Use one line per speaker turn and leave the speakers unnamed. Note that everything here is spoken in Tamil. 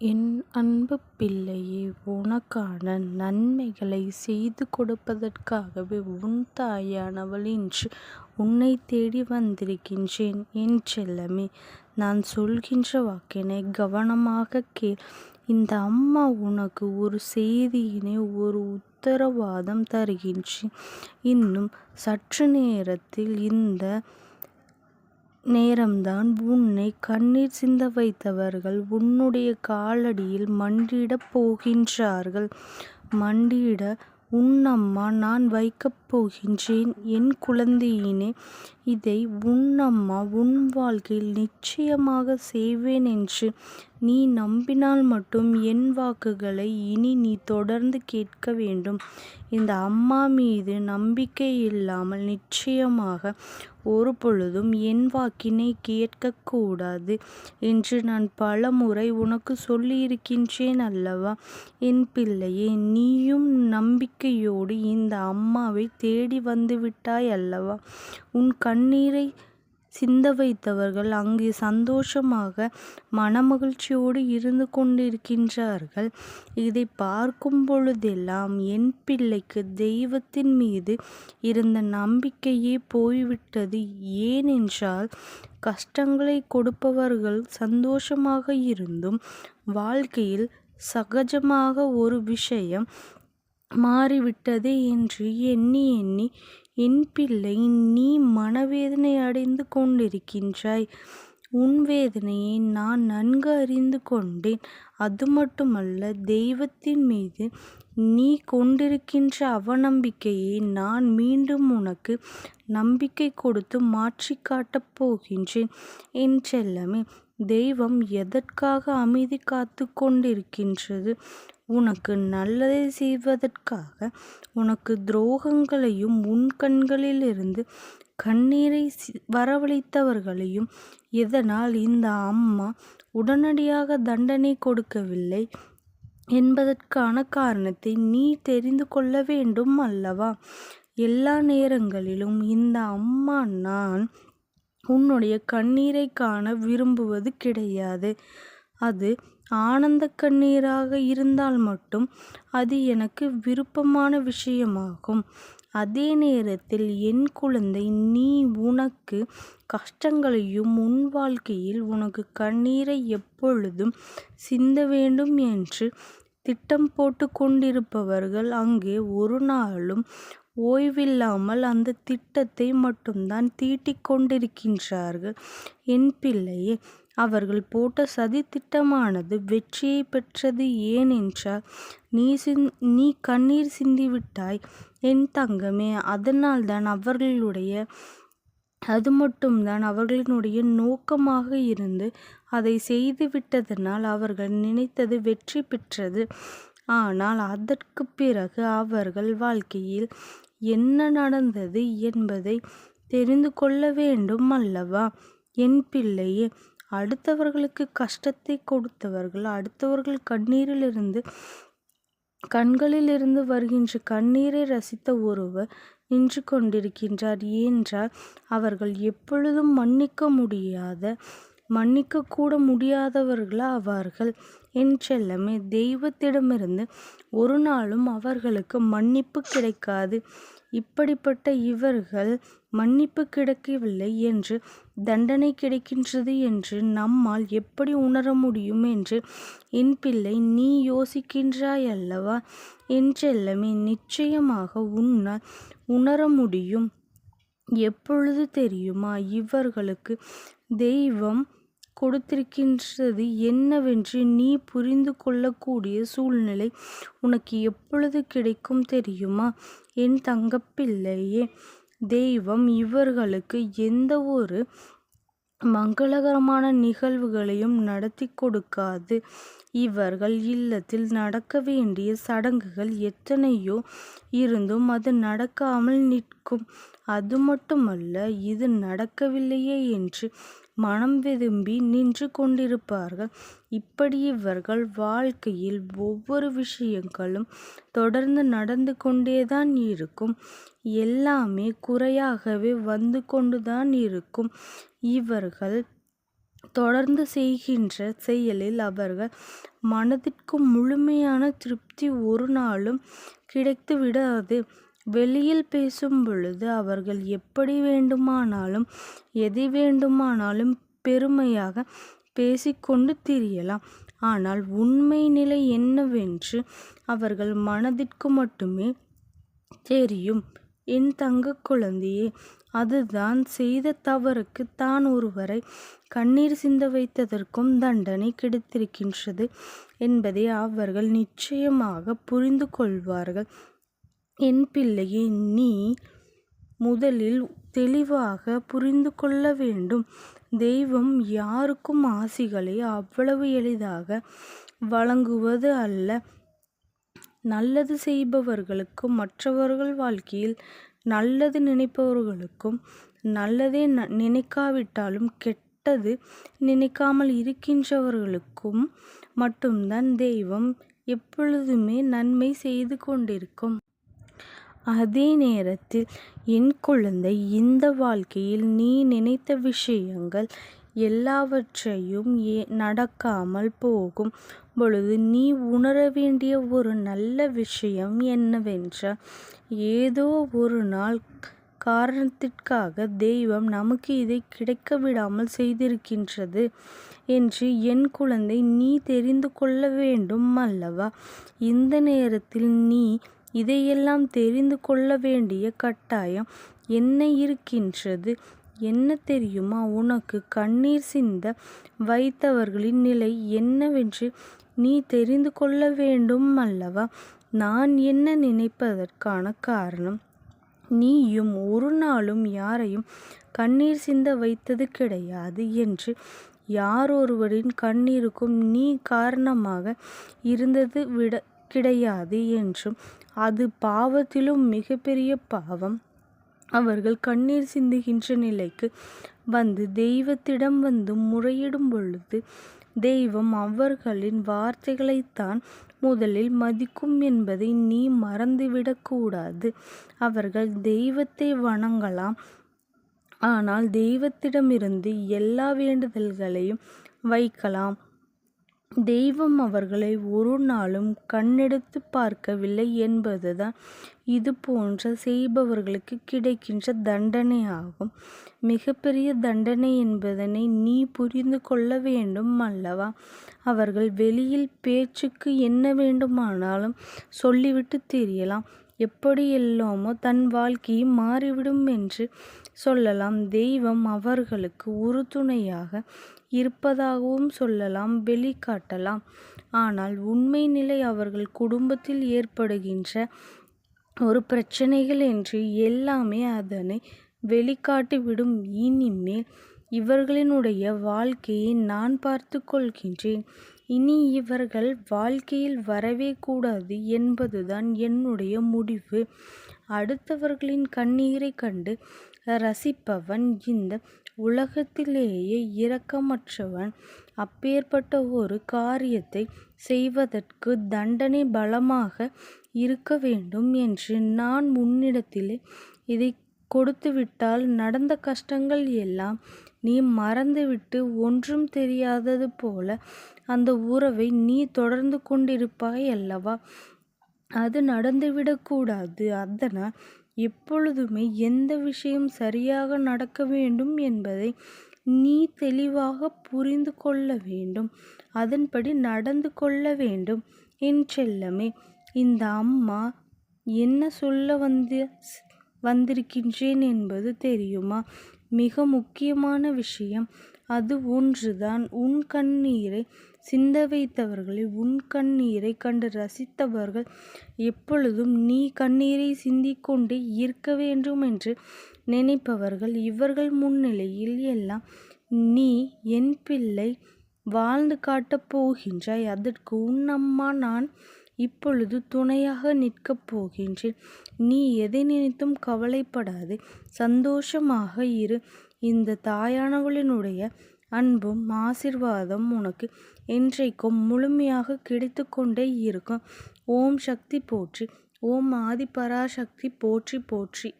என் அன்பு பிள்ளையே, உனக்கான நன்மைகளைச் செய்து கொடுப்பதற்காகவே உன் தாயானவள் இன்று உன்னைத் தேடி வந்திருக்கின்றேன். என் செல்லமே, நான் சொல்கின்ற வாக்கினை கவனமாகக் கேள். இந்த அம்மா உனக்கு ஒரு செய்தியினை, ஒரு உத்தரவாதம் தருகின்றேன். இன்னும் சற்று நேரத்தில் இந்த நேரம்தான் உன்னை கண்ணீர் சிந்த வைத்தவர்கள் உன்னுடைய காலடியில் மண்டியிடப் போகின்றார்கள். மண்டியிட உன் அம்மா நான் வைக்கப் போகின்றேன். என் குழந்தையினே, இதை உன் அம்மா உன் வாழ்க்கையில் நிச்சயமாக செய்வேன் என்று நீ நம்பினால் மட்டும் என் வாக்குகளை இனி நீ தொடர்ந்து கேட்க வேண்டும். இந்த அம்மா மீது நம்பிக்கை இல்லாமல் நிச்சயமாக ஒரு பொழுதும் என் வாக்கினை கேட்கக்கூடாது என்று நான் பல முறை உனக்கு சொல்லியிருக்கின்றேன் அல்லவா? என் பிள்ளையே, நீயும் நம்பிக்கையோடு இந்த அம்மாவை தேடி வந்து விட்டாய் அல்லவா? உன் கண்ணீரை சிந்த வைத்தவர்கள் அங்கே சந்தோஷமாக மனமகிழ்ச்சியோடு இருந்து கொண்டிருக்கின்றார்கள். இதை பார்க்கும் பொழுதெல்லாம் என் பிள்ளைக்கு தெய்வத்தின் மீது இருந்த நம்பிக்கையே போய்விட்டது. ஏனென்றால் கஷ்டங்களை கொடுப்பவர்கள் சந்தோஷமாக இருந்தும் வாழ்க்கையில் சகஜமாக ஒரு விஷயம் மாறிவிட்டதே என்று எண்ணி எண்ணி என் பிள்ளை நீ மனவேதனை அடைந்து கொண்டிருக்கின்றாய். உன் வேதனையை நான் நன்கு அறிந்து கொண்டேன். அது மட்டுமல்ல, தெய்வத்தின் மீது நீ கொண்டிருக்கின்ற அவநம்பிக்கையை நான் மீண்டும் உனக்கு நம்பிக்கை கொடுத்து மாற்றி காட்டப் போகின்றேன். என் செல்லமே, தெய்வம் எதற்காக அமைதி காத்து கொண்டிருக்கின்றது? உனக்கு நல்லதை செய்வதற்காக. உனக்கு துரோகங்களையும் உன் கண்களிலிருந்து கண்ணீரை வரவழைத்தவர்களையும் எதனால் இந்த அம்மா உடனடியாக தண்டனை கொடுக்கவில்லை என்பதற்கான காரணத்தை நீ தெரிந்து கொள்ள வேண்டும் அல்லவா? எல்லா நேரங்களிலும் இந்த அம்மா நான் உன்னுடைய கண்ணீரை காண விரும்புவது கிடையாது. அது ஆனந்த கண்ணீராக இருந்தால் மட்டும் அது எனக்கு விருப்பமான விஷயமாகும். அதே நேரத்தில் என் குழந்தை, நீ உனக்கு கஷ்டங்களையும் உன் வாழ்க்கையில் உனக்கு கண்ணீரை எப்பொழுதும் சிந்த வேண்டும் என்று திட்டம் போட்டு கொண்டிருப்பவர்கள் அங்கே ஒரு நாளும் ஓய்வில்லாமல் அந்த திட்டத்தை மட்டும்தான் தீட்டிக் கொண்டிருக்கின்றார்கள். என் பிள்ளையே, அவர்கள் போட்ட சதி திட்டமானது வெற்றியை பெற்றது. ஏனென்றால் நீ கண்ணீர் சிந்திவிட்டாய் என் தங்கமே. அதனால்தான் அது மட்டும்தான் அவர்களினுடைய நோக்கமாக இருந்து அதை செய்து விட்டதனால் அவர்கள் நினைத்தது வெற்றி பெற்றது. ஆனால் அதற்கு பிறகு அவர்கள் வாழ்க்கையில் என்ன நடந்தது என்பதை தெரிந்து கொள்ள வேண்டும் அல்லவா? என் பிள்ளையே, அடுத்தவர்களுக்கு கஷ்டத்தை கொடுத்தவர்கள், அடுத்தவர்கள் கண்களிலிருந்து வருகின்ற கண்ணீரை ரசித்த ஒருவர் நின்று கொண்டிருக்கின்றார் என்றால் அவர்கள் எப்பொழுதும் மன்னிக்க கூட முடியாதவர்களா ஆவார்கள். என் செல்லமே, தெய்வத்திடமிருந்து ஒரு நாளும் அவர்களுக்கு மன்னிப்பு கிடைக்காது. இப்படிப்பட்ட இவர்கள் மன்னிப்பு கிடைக்கவில்லை என்று தண்டனை கிடைக்கின்றது என்று நம்மால் எப்படி உணர முடியும் என்று என் பிள்ளை நீ யோசிக்கின்றாய் அல்லவா? என் செல்லமே, நிச்சயமாக உன்னால் உணர முடியும். எப்பொழுது தெரியுமா? இவர்களுக்கு தெய்வம் கொடுத்திருக்கின்றது என்னவென்று நீ புரிந்து கொள்ளக்கூடிய சூழ்நிலை உனக்கு எப்பொழுது கிடைக்கும் தெரியுமா? என் தங்கப்பிள்ளையே, தெய்வம் இவர்களுக்கு எந்த ஒரு மங்களகரமான நிகழ்வுகளையும் நடத்தி கொடுக்காது. இவர்கள் இல்லத்தில் நடக்க வேண்டிய சடங்குகள் எத்தனையோ இருந்தும் அது நடக்காமல் நிற்கும். அது மட்டுமல்ல, இது நடக்கவில்லையே என்று மனம் வெதும்பி நின்று கொண்டிருப்பார்கள். இப்படி இவர்கள் வாழ்க்கையில் ஒவ்வொரு விஷயங்களும் தொடர்ந்து நடந்து கொண்டேதான் இருக்கும். எல்லாமே குறையாகவே வந்து கொண்டுதான் இருக்கும். இவர்கள் தொடர்ந்து செய்கின்ற செயலில் அவர்கள் மனதிற்கு முழுமையான திருப்தி ஒரு நாளும் கிடைத்து விடாது. வெளியில் பேசும் பொழுது அவர்கள் எப்படி வேண்டுமானாலும் எதை வேண்டுமானாலும் பெருமையாக பேசிக்கொண்டு திரியலாம். ஆனால் உண்மை நிலை என்னவென்று அவர்கள் மனதிற்கு மட்டுமே தெரியும். என் தங்க குழந்தையே, அதுதான் செய்த தவறுக்கு தான் ஒருவரை கண்ணீர் சிந்த வைத்ததற்கும் தண்டனை கிடைத்திருக்கின்றது என்பதை அவர்கள் நிச்சயமாக புரிந்து கொள்வார்கள். என் பிள்ளையே, நீ முதலில் தெளிவாக புரிந்து கொள்ள வேண்டும். தெய்வம் யாருக்கும் ஆசிகளை அவ்வளவு எளிதாக வழங்குவது அல்ல. நல்லது செய்பவர்களுக்கும் மற்றவர்கள் வாழ்க்கையில் நல்லது நினைப்பவர்களுக்கும் நல்லதே நினைக்காவிட்டாலும் கெட்டது நினைக்காமல் இருக்கின்றவர்களுக்கும் மட்டும்தான் தெய்வம் எப்பொழுதுமே நன்மை செய்து கொண்டிருக்கும். அதே நேரத்தில் என் குழந்தை, இந்த வாழ்க்கையில் நீ நினைத்த விஷயங்கள் எல்லாவற்றையும் நடக்காமல் போகும் பொழுது நீ உணர வேண்டிய ஒரு நல்ல விஷயம் என்னவென்றால், ஏதோ ஒரு நாள் காரணத்திற்காக தெய்வம் நமக்கு இதை கிடைக்க விடாமல் செய்திருக்கின்றது என்று என் குழந்தை நீ தெரிந்து கொள்ள வேண்டும் அல்லவா? இந்த நேரத்தில் நீ இதையெல்லாம் தெரிந்து கொள்ள வேண்டிய கட்டாயம் என்ன இருக்கின்றது? என்ன தெரியுமா? உனக்கு கண்ணீர் சிந்த வைத்தவர்களின் நிலை என்னவென்று நீ தெரிந்து கொள்ள வேண்டும் அல்லவா? நான் என்ன நினைப்பதற்கான காரணம், நீயும் ஒரு நாளும் யாரையும் கண்ணீர் சிந்த வைத்தது கிடையாது என்று, யாரொருவரின் கண்ணீருக்கும் நீ காரணமாக இருந்தது கிடையாது என்றும், அது பாவத்திலும் மிகப்பெரிய பாவம். அவர்கள் கண்ணீர் சிந்துகின்ற நிலைக்கு வந்து தெய்வத்திடம் வந்து முறையிடும் பொழுது தெய்வம் அவர்களின் வார்த்தைகளைத்தான் முதலில் மதிக்கும் என்பதை நீ மறந்துவிடக்கூடாது. அவர்கள் தெய்வத்தை வணங்கலாம், ஆனால் தெய்வத்திடமிருந்து எல்லா வேண்டுதல்களையும் வைக்கலாம். தெய்வம் அவர்களை ஒரு நாளும் கண்ணெடுத்து பார்க்கவில்லை என்பதுதான் இது போன்ற செய்பவர்களுக்கு கிடைக்கின்ற தண்டனையாகும். மிகப்பெரிய தண்டனை என்பதனை நீ புரிந்து கொள்ள வேண்டும் அல்லவா? அவர்கள் வெளியில் பேச்சுக்கு என்ன வேண்டுமானாலும் சொல்லிவிட்டு தெரியலாம். எப்படி எல்லாமோ தன் வாழ்க்கையை மாறிவிடும் என்று சொல்லலாம். தெய்வம் அவர்களுக்கு உறுதுணையாக இருப்பதாகவும் சொல்லலாம், வெளிக்காட்டலாம். ஆனால் உண்மை நிலை அவர்கள் குடும்பத்தில் ஏற்படுகின்ற ஒரு பிரச்சனைகள் என்று எல்லாமே அதனை வெளிக்காட்டிவிடும். இனிமேல் இவர்களினுடைய வாழ்க்கையை நான் பார்த்து கொள்கின்றேன். இனி இவர்கள் வாழ்க்கையில் வரவே கூடாது என்பதுதான் என்னுடைய முடிவு. அடுத்தவர்களின் கண்ணீரை கண்டு ரசிப்பவன் இந்த உலகத்திலேயே இரக்கமற்றவன். அப்பேற்பட்ட ஒரு காரியத்தை செய்வதற்கு தண்டனை பலமாக இருக்க வேண்டும் என்று நான் உன்னிடத்திலே இதை கொடுத்துவிட்டால் நடந்த கஷ்டங்கள் எல்லாம் நீ மறந்துவிட்டு ஒன்றும் தெரியாதது போல அந்த உறவை நீ தொடர்ந்து கொண்டிருப்பாய் அல்லவா? அது நடந்துவிடக்கூடாது. அதனால் எப்பொழுதுமே எந்த விஷயம் சரியாக நடக்க வேண்டும் என்பதை நீ தெளிவாக புரிந்து கொள்ள வேண்டும். அதன்படி நடந்து கொள்ள வேண்டும். என் செல்லமே, இந்த அம்மா என்ன சொல்ல வந்திருக்கின்றேன் என்பது தெரியுமா? மிக முக்கியமான விஷயம் அது ஒன்றுதான். உன் கண்ணீரை சிந்த வைத்தவர்களை, உன் கண்ணீரை கண்டு ரசித்தவர்கள் எப்பொழுதும் நீ கண்ணீரை சிந்திக்கொண்டே இருக்க வேண்டும் என்று நினைப்பவர்கள் இவர்கள் முன்னிலையில் எல்லாம் நீ என் பிள்ளை வாழ்ந்து காட்டப் போகின்றாய். அதற்கு உன் அம்மா நான் இப்பொழுது துணையாக நிற்கப் போகின்றேன். நீ எதை நினைத்தும் கவலைப்படாதே, சந்தோஷமாக இரு. இந்த தாயானவளினுடைய அன்பும் ஆசீர்வாதம் உனக்கு என்றைக்கும் முழுமையாக கிடைத்து கொண்டே இருக்கும். ஓம் சக்தி போற்றி. ஓம் ஆதி பராசக்தி போற்றி போற்றி.